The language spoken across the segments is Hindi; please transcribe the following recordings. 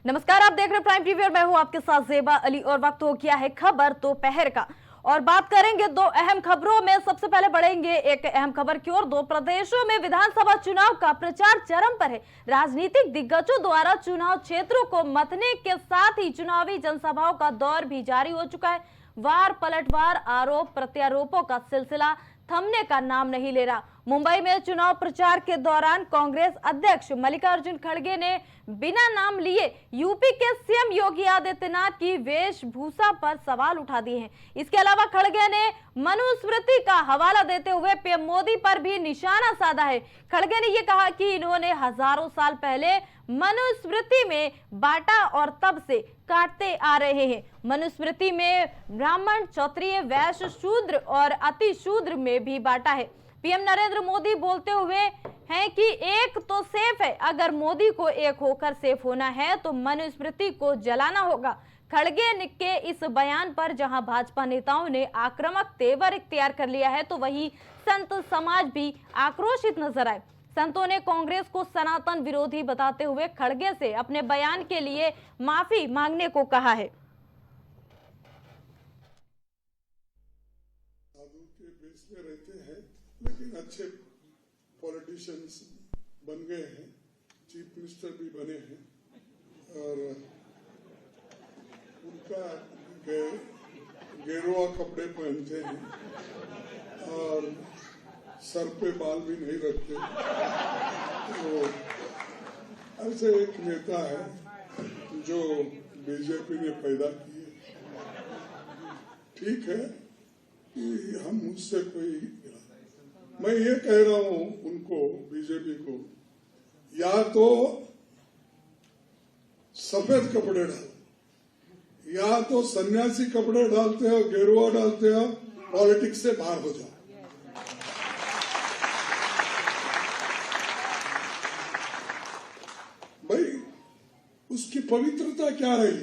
नमस्कार, आप देख रहे हैं प्राइम टीवी और मैं हूं आपके साथ ज़ेबा अली। और वक्त हो गया है खबर दोपहर का और बात करेंगे दो अहम खबरों में। सबसे पहले बढ़ेंगे एक अहम खबर की ओर। दो प्रदेशों में विधानसभा चुनाव का प्रचार चरम पर है। राजनीतिक दिग्गजों द्वारा चुनाव क्षेत्रों को मतने के साथ ही चुनावी जनसभाओं का दौर भी जारी हो चुका है। वार पलटवार, आरोप प्रत्यारोपों का सिलसिला थमने का नाम नहीं ले रहा। मुंबई में चुनाव प्रचार के दौरान कांग्रेस अध्यक्ष मल्लिकार्जुन खड़गे ने बिना नाम लिए यूपी के सीएम योगी आदित्यनाथ की वेशभूषा पर सवाल उठा दिए हैं। इसके अलावा खड़गे ने मनुस्मृति का हवाला देते हुए पीएम मोदी पर भी निशाना साधा है। खड़गे ने यह कहा कि इन्होंने हजारों साल पहले मनुस्मृति में बांटा और तब से काटते आ रहे हैं। मनुस्मृति में ब्राह्मण, क्षत्रिय, वैश्य, शूद्र और अति शूद्र में भी बांटा है। पीएम नरेंद्र मोदी बोलते हुए हैं कि एक तो सेफ है, अगर मोदी को एक होकर सेफ होना है तो मनुस्मृति को जलाना होगा। खड़गे के इस बयान पर जहां भाजपा नेताओं ने आक्रामक तेवर इख्तियार कर लिया है तो वहीं संत समाज भी आक्रोशित नजर आए। संतों ने कांग्रेस को सनातन विरोधी बताते हुए खड़गे से अपने बयान के लिए माफी मांगने को कहा है। साधु के बेस में रहते हैं, लेकिन अच्छे पॉलिटिशियंस बन गए हैं, चीफ मिनिस्टर भी बने हैं और उनका गेरुआ कपड़े पहनते हैं और सर पे बाल भी नहीं रखते। तो ऐसे एक नेता है जो बीजेपी ने पैदा किए। ठीक है कि हम मुझसे कोई, मैं ये कह रहा हूं उनको, बीजेपी को, या तो सफेद कपड़े डालो या तो सन्यासी कपड़े डालते हो, गेरुआ डालते हो, पॉलिटिक्स से बाहर हो जाओ। भाई उसकी पवित्रता क्या रही?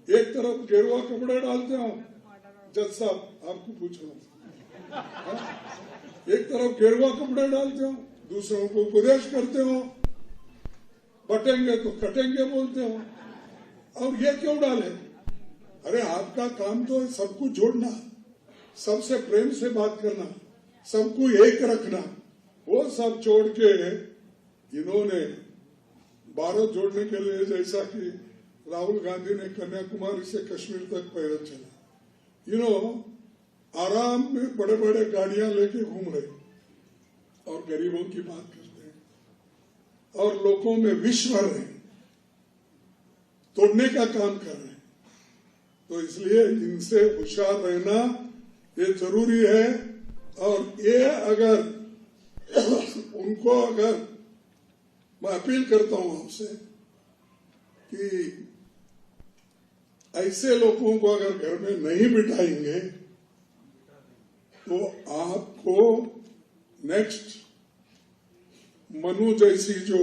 एक तरफ गेरुआ कपड़े डालते हो, जज साहब आपको पूछ रहा हूं, एक तरफ गेरुआ कपड़े डालते हो, दूसरों को उपदेश करते हो, बटेंगे तो कटेंगे बोलते हो। और ये क्यों डाले? अरे आपका काम तो सबको जोड़ना, सबसे प्रेम से बात करना, सबको एक रखना। वो सब छोड़ के इन्होंने भारत जोड़ने के लिए, जैसा कि राहुल गांधी ने कन्याकुमारी से कश्मीर तक पैदल चला, आराम में बड़े बड़े गाड़ियां लेके घूम रहे और गरीबों की बात करते हैं और लोगों में विष भर रहे हैं, तोड़ने का काम कर रहे हैं। तो इसलिए इनसे होशियार रहना ये जरूरी है। और ये अगर उनको, अगर मैं अपील करता हूं आपसे कि ऐसे लोगों को अगर घर में नहीं बिठाएंगे तो आपको नेक्स्ट मनु जैसी जो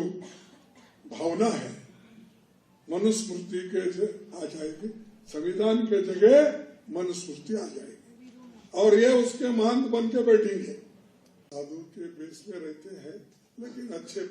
भावना है, मनुस्मृति के आ जाएगी, संविधान के जगह मनुस्मृति आ जाएगी और ये उसके महंत बन के बैठेंगे। साधु के बेस में रहते हैं, लेकिन अच्छे।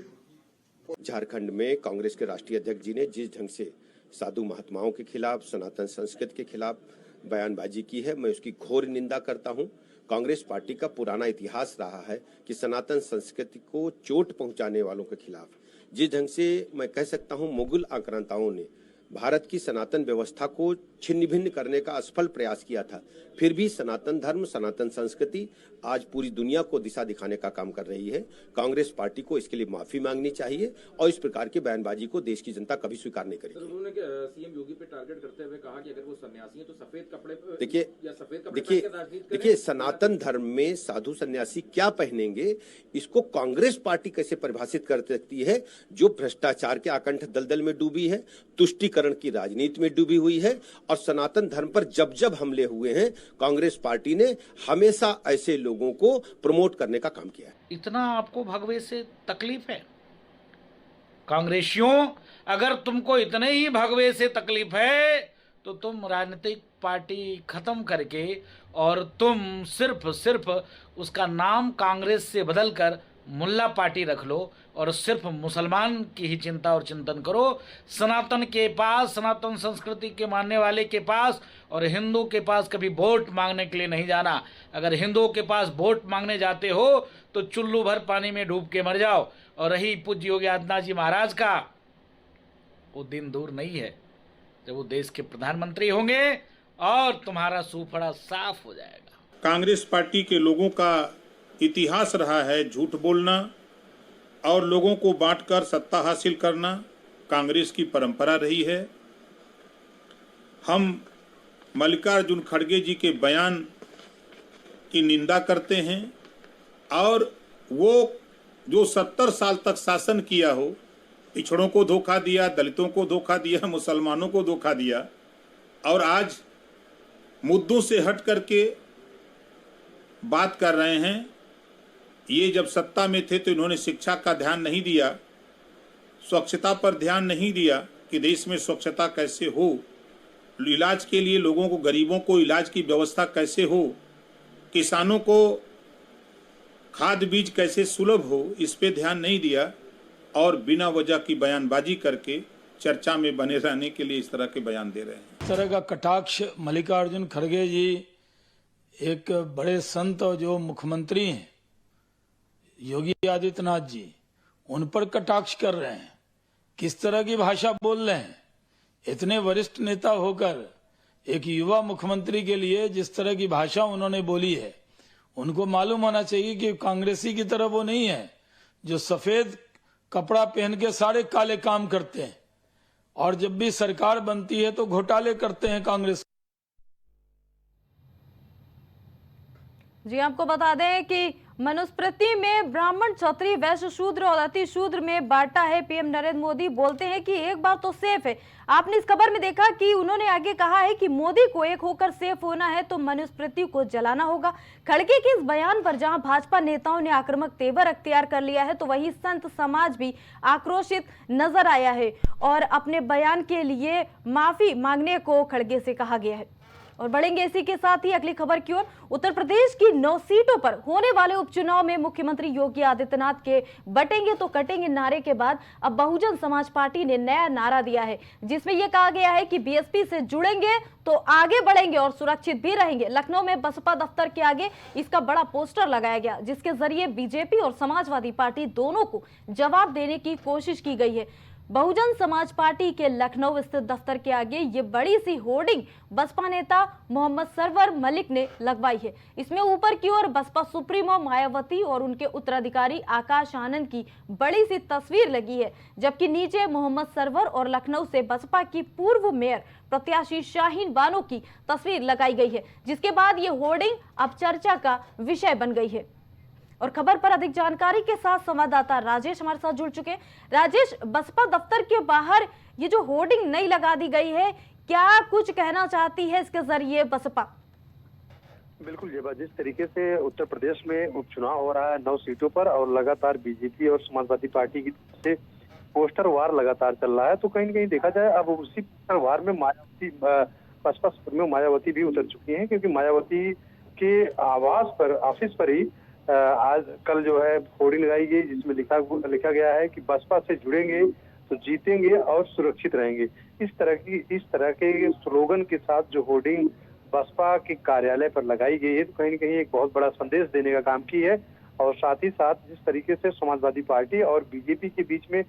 झारखंड में कांग्रेस के राष्ट्रीय अध्यक्ष जी ने जिस ढंग से साधु महात्माओं के खिलाफ, सनातन संस्कृति के खिलाफ बयानबाजी की है, मैं उसकी घोर निंदा करता हूं। कांग्रेस पार्टी का पुराना इतिहास रहा है कि सनातन संस्कृति को चोट पहुंचाने वालों के खिलाफ, जिस ढंग से मैं कह सकता हूं मुगल आक्रांताओं ने भारत की सनातन व्यवस्था को छिन्न भिन्न करने का असफल प्रयास किया था, फिर भी सनातन धर्म, सनातन संस्कृति आज पूरी दुनिया को दिशा दिखाने का काम कर रही है। कांग्रेस पार्टी को इसके लिए माफी मांगनी चाहिए और इस प्रकार की बयानबाजी को देश की जनता कभी स्वीकार नहीं करेगी। उन्होंने सीएम योगी पे टारगेट करते हुए कहा कि अगर वो सन्यासी हैं तो सफेद कपड़े, देखिए सनातन धर्म में साधु सन्यासी क्या पहनेंगे, इसको कांग्रेस पार्टी कैसे परिभाषित कर सकती है, जो भ्रष्टाचार के आकंठ दलदल में डूबी है, तुष्टीकरण की राजनीति में डूबी हुई है और सनातन धर्म पर जब जब हमले हुए हैं कांग्रेस पार्टी ने हमेशा ऐसे लोगों को प्रमोट करने का काम किया है। इतना आपको भगवे से तकलीफ है? कांग्रेसियों, अगर तुमको इतने ही भगवे से तकलीफ है तो तुम राजनीतिक पार्टी खत्म करके और तुम सिर्फ उसका नाम कांग्रेस से बदलकर मुल्ला पार्टी रख लो और सिर्फ मुसलमान की ही चिंता और चिंतन करो। सनातन के पास, सनातन संस्कृति के मानने वाले के पास और हिंदू के पास कभी वोट मांगने के लिए नहीं जाना। अगर हिंदुओं के पास वोट मांगने जाते हो तो चुल्लू भर पानी में डूब के मर जाओ। और रही पूज्य योगी आदित्यनाथ जी महाराज का, वो दिन दूर नहीं है जब वो देश के प्रधानमंत्री होंगे और तुम्हारा सूफड़ा साफ हो जाएगा। कांग्रेस पार्टी के लोगों का इतिहास रहा है झूठ बोलना और लोगों को बांटकर सत्ता हासिल करना, कांग्रेस की परंपरा रही है। हम मल्लिकार्जुन खड़गे जी के बयान की निंदा करते हैं और वो जो 70 साल तक शासन किया हो, पिछड़ों को धोखा दिया, दलितों को धोखा दिया, मुसलमानों को धोखा दिया और आज मुद्दों से हट करके बात कर रहे हैं। ये जब सत्ता में थे तो इन्होंने शिक्षा का ध्यान नहीं दिया, स्वच्छता पर ध्यान नहीं दिया कि देश में स्वच्छता कैसे हो, इलाज के लिए लोगों को, गरीबों को इलाज की व्यवस्था कैसे हो, किसानों को खाद बीज कैसे सुलभ हो, इस पे ध्यान नहीं दिया और बिना वजह की बयानबाजी करके चर्चा में बने रहने के लिए इस तरह के बयान दे रहे हैं। इस तरह का कटाक्ष मल्लिकार्जुन खड़गे जी एक बड़े संत और जो मुख्यमंत्री हैं योगी आदित्यनाथ जी, उन पर कटाक्ष कर रहे हैं। किस तरह की भाषा बोल रहे हैं? इतने वरिष्ठ नेता होकर एक युवा मुख्यमंत्री के लिए जिस तरह की भाषा उन्होंने बोली है, उनको मालूम होना चाहिए कि कांग्रेसी की तरह वो नहीं है जो सफेद कपड़ा पहन के सारे काले काम करते हैं और जब भी सरकार बनती है तो घोटाले करते हैं कांग्रेस। जी, आपको बता दें कि मनुस्मृति में ब्राह्मण, क्षत्रिय, वैश्य, शूद्र और अति शूद्र में बांटा है। पीएम नरेंद्र मोदी बोलते हैं कि एक बार तो सेफ है। आपने इस खबर में देखा कि उन्होंने आगे कहा है कि मोदी को एक होकर सेफ होना है तो मनुस्मृति को जलाना होगा। खड़गे के इस बयान पर जहां भाजपा नेताओं ने आक्रामक तेवर अख्तियार कर लिया है तो वहीं संत समाज भी आक्रोशित नजर आया है और अपने बयान के लिए माफी मांगने को खड़गे से कहा गया है। और बढ़ेंगे इसी के साथ ही अगली खबर की ओर। उत्तर प्रदेश की 9 सीटों पर होने वाले उपचुनाव में मुख्यमंत्री योगी आदित्यनाथ के बटेंगे तो कटेंगे नारे के बाद अब बहुजन समाज पार्टी ने नया नारा दिया है, जिसमें यह कहा गया है कि बीएसपी से जुड़ेंगे तो आगे बढ़ेंगे और सुरक्षित भी रहेंगे। लखनऊ में बसपा दफ्तर के आगे इसका बड़ा पोस्टर लगाया गया, जिसके जरिए बीजेपी और समाजवादी पार्टी दोनों को जवाब देने की कोशिश की गई है। बहुजन समाज पार्टी के लखनऊ स्थित दफ्तर के आगे ये बड़ी सी होर्डिंग बसपा नेता मोहम्मद सरवर मलिक ने लगवाई है। इसमें ऊपर की ओर बसपा सुप्रीमो मायावती और उनके उत्तराधिकारी आकाश आनंद की बड़ी सी तस्वीर लगी है, जबकि नीचे मोहम्मद सरवर और लखनऊ से बसपा की पूर्व मेयर प्रत्याशी शाहीन बानो की तस्वीर लगाई गई है, जिसके बाद ये होर्डिंग अब चर्चा का विषय बन गई है। और खबर पर अधिक जानकारी के साथ संवाददाता राजेश हमारे साथ जुड़ चुके हैं। राजेश, बसपा दफ्तर के बाहर ये जो होर्डिंग नई लगा दी गई है, क्या कुछ कहना चाहती है इसके जरिए बसपा? बिल्कुल जेबा, जिस तरीके से उत्तर प्रदेश में उपचुनाव हो रहा है 9 सीटों पर और लगातार बीजेपी और समाजवादी पार्टी की तरफ से पोस्टर वार लगातार चल रहा है, तो कहीं न कहीं देखा जाए अब उसी पोस्टर वार में मायावती, बसपा सुप्रीमो मायावती भी उतर चुकी हैं, क्योंकि मायावती के आवास पर, ऑफिस पर ही आज कल जो है होर्डिंग लगाई गई, जिसमें लिखा गया है कि बसपा से जुड़ेंगे तो जीतेंगे और सुरक्षित रहेंगे। इस तरह के स्लोगन के साथ जो होर्डिंग बसपा के कार्यालय पर लगाई गई है, तो कहीं न कहीं एक बहुत बड़ा संदेश देने का काम की है। और साथ ही साथ जिस तरीके से समाजवादी पार्टी और बीजेपी के बीच में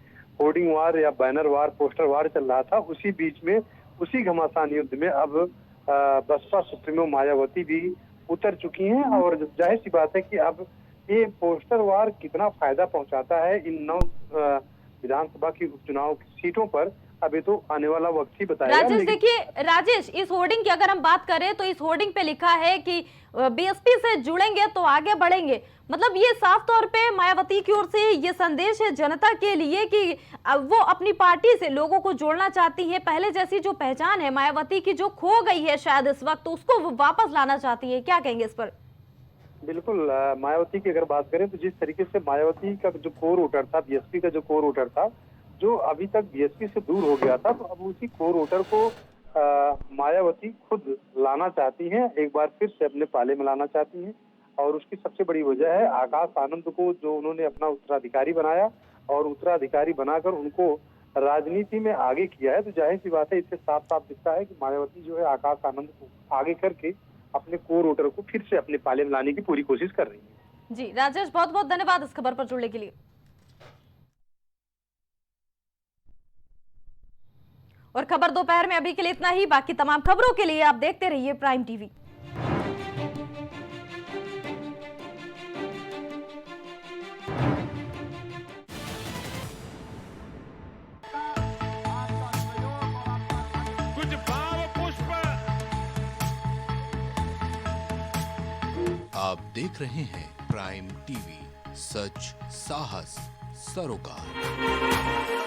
होर्डिंग वार या बैनर वार, पोस्टर वार चल रहा था, उसी बीच में, उसी घमासान युद्ध में अब बसपा सुप्रीमो मायावती भी उतर चुकी हैं। और जाहिर सी बात है कि अब ये पोस्टर वार कितना फायदा पहुंचाता है इन 9 विधानसभा की उपचुनाव की सीटों पर, अभी तो आने वाला वक्त ही बताएगा। राजेश, देखिए राजेश, इस होर्डिंग की अगर हम बात करें तो इस होर्डिंग पे लिखा है कि बीएसपी से जुड़ेंगे तो आगे बढ़ेंगे। मतलब ये साफ तौर पे मायावती की ओर से ये संदेश है जनता के लिए कि वो अपनी पार्टी से लोगों को जोड़ना चाहती है। पहले जैसी जो पहचान है मायावती की, जो खो गई है शायद इस वक्त, तो उसको वापस लाना चाहती है। क्या कहेंगे इस पर? बिल्कुल, मायावती की अगर बात करें तो जिस तरीके से मायावती का जो कोर वोटर था, बीएसपी का जो कोर वोटर था, जो अभी तक बीएसपी से दूर हो गया था, तो अब उसी कोर वोटर को मायावती खुद लाना चाहती हैं, एक बार फिर से अपने पाले में लाना चाहती हैं। और उसकी सबसे बड़ी वजह है आकाश आनंद को जो उन्होंने अपना उत्तराधिकारी बनाया और उत्तराधिकारी बनाकर उनको राजनीति में आगे किया है। तो जाहिर सी बात है, इससे साफ साफ दिखता है कि मायावती जो है आकाश आनंद को आगे करके अपने कोर वोटर को फिर से अपने पाले में लाने की पूरी कोशिश कर रही है। जी राजेश, बहुत बहुत धन्यवाद इस खबर पर जुड़ने के लिए। और खबर दोपहर में अभी के लिए इतना ही। बाकी तमाम खबरों के लिए आप देखते रहिए प्राइम टीवी। आप देख रहे हैं प्राइम टीवी, सच साहस सरोकार।